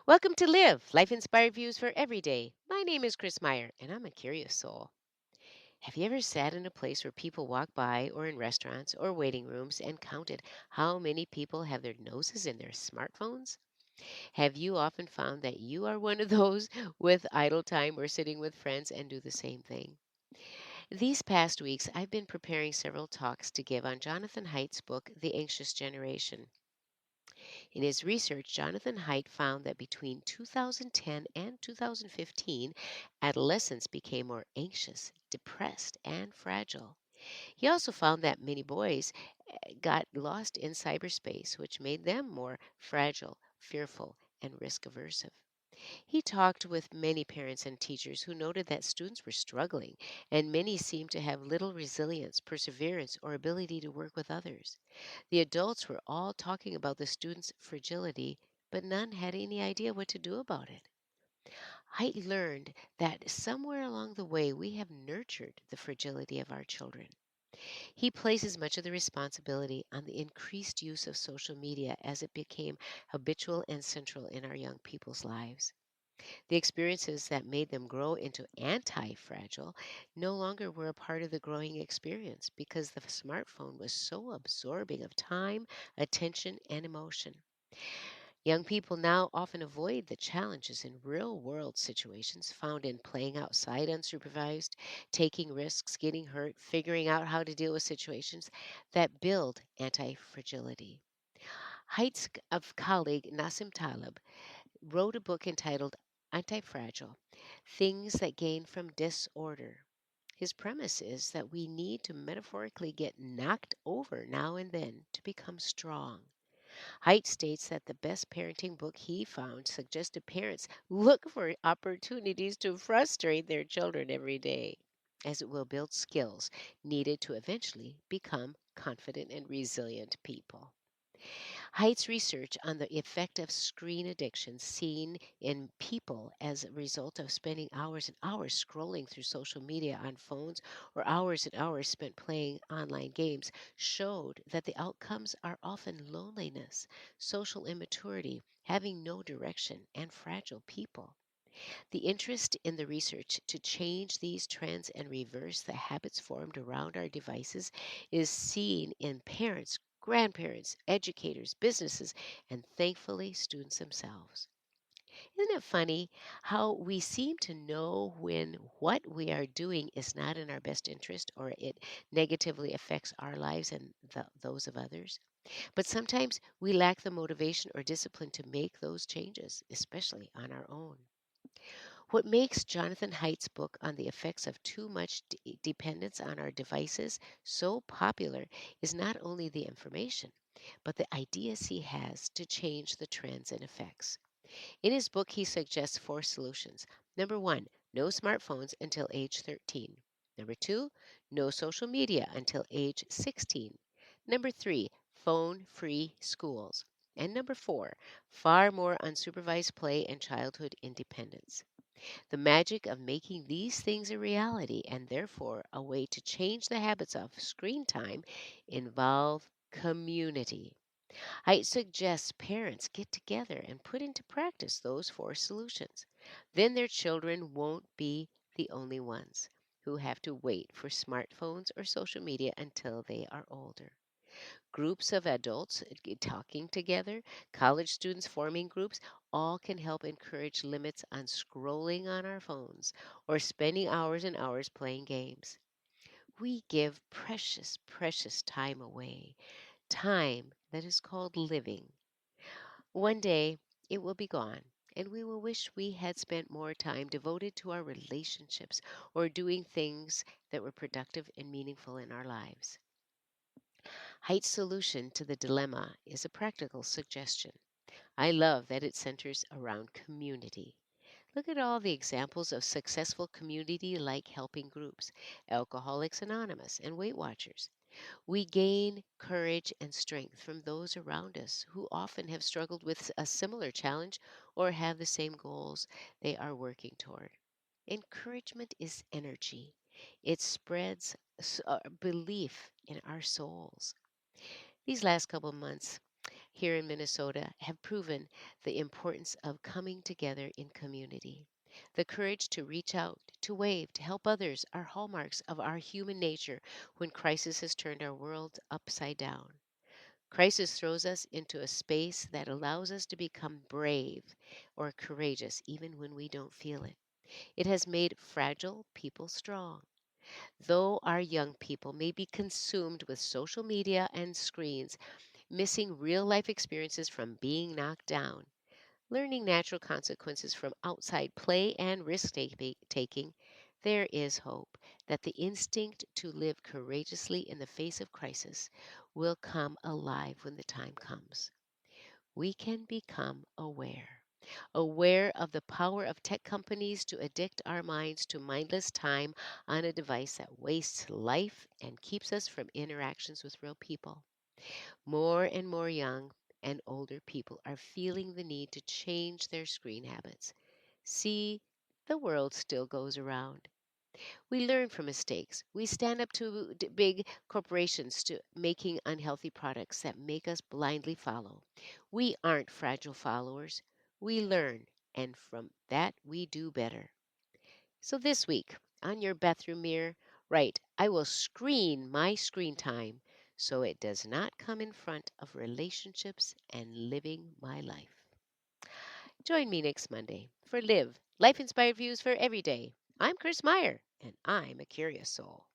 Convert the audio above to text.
Welcome to Live, Life Inspired Views for Every Day. My name is Chris Meyer, and I'm a curious soul. Have you ever sat in a place where people walk by, or in restaurants or waiting rooms, and counted how many people have their noses in their smartphones? Have you often found that you are one of those with idle time or sitting with friends and do the same thing? These past weeks, I've been preparing several talks to give on Jonathan Haidt's book, The Anxious Generation. In his research, Jonathan Haidt found that between 2010 and 2015, adolescents became more anxious, depressed, and fragile. He also found that many boys got lost in cyberspace, which made them more fragile, fearful, and risk aversive. He talked with many parents and teachers who noted that students were struggling, and many seemed to have little resilience, perseverance, or ability to work with others. The adults were all talking about the students' fragility, but none had any idea what to do about it. I learned that somewhere along the way we have nurtured the fragility of our children. He places much of the responsibility on the increased use of social media as it became habitual and central in our young people's lives. The experiences that made them grow into anti fragile no longer were a part of the growing experience because the smartphone was so absorbing of time, attention, and emotion. Young people now often avoid the challenges in real world situations found in playing outside unsupervised, taking risks, getting hurt, figuring out how to deal with situations that build anti fragility. Height's of colleague Nassim Taleb wrote a book entitled Anti-Fragile: Things That Gain from Disorder. His premise is that we need to metaphorically get knocked over now and then to become strong. Haidt states that the best parenting book he found suggested parents look for opportunities to frustrate their children every day, as it will build skills needed to eventually become confident and resilient people. Height's research on the effect of screen addiction seen in people as a result of spending hours and hours scrolling through social media on phones or hours and hours spent playing online games showed that the outcomes are often loneliness, social immaturity, having no direction, and fragile people. The interest in the research to change these trends and reverse the habits formed around our devices is seen in parents, grandparents, educators, businesses, and thankfully students themselves. Isn't it funny how we seem to know when what we are doing is not in our best interest or it negatively affects our lives and those of others? But sometimes we lack the motivation or discipline to make those changes, especially on our own. What makes Jonathan Haidt's book on the effects of too much dependence on our devices so popular is not only the information, but the ideas he has to change the trends and effects. In his book, he suggests four solutions. Number one, no smartphones until age 13. Number two, no social media until age 16. Number three, phone free schools. And number four, far more unsupervised play and childhood independence. The magic of making these things a reality and therefore a way to change the habits of screen time involve community. I suggest parents get together and put into practice those four solutions. Then their children won't be the only ones who have to wait for smartphones or social media until they are older. Groups of adults talking together, college students forming groups, all can help encourage limits on scrolling on our phones or spending hours and hours playing games. We give precious, precious time away, time that is called living. One day it will be gone. And we will wish we had spent more time devoted to our relationships or doing things that were productive and meaningful in our lives. Haidt's solution to the dilemma is a practical suggestion. I love that it centers around community. Look at all the examples of successful community like helping groups, Alcoholics Anonymous, and Weight Watchers. We gain courage and strength from those around us who often have struggled with a similar challenge or have the same goals they are working toward. Encouragement is energy, it spreads belief in our souls. These last couple of months, here in Minnesota have proven the importance of coming together in community. The courage to reach out, to wave, to help others are hallmarks of our human nature when crisis has turned our world upside down. Crisis throws us into a space that allows us to become brave or courageous even when we don't feel it. It has made fragile people strong. Though our young people may be consumed with social media and screens, missing real life experiences from being knocked down, learning natural consequences from outside play and taking, there is hope that the instinct to live courageously in the face of crisis will come alive when the time comes. We can become aware of the power of tech companies to addict our minds to mindless time on a device that wastes life and keeps us from interactions with real people. More and more young and older people are feeling the need to change their screen habits. See, the world still goes around. We learn from mistakes. We stand up to big corporations to making unhealthy products that make us blindly follow. We aren't fragile followers. We learn, and from that we do better. So this week, on your bathroom mirror, write, I will screen my screen time so it does not come in front of relationships and living my life. Join me next Monday for Live, Life Inspired Views for Every Day. I'm Chris Meyer, and I'm a curious soul.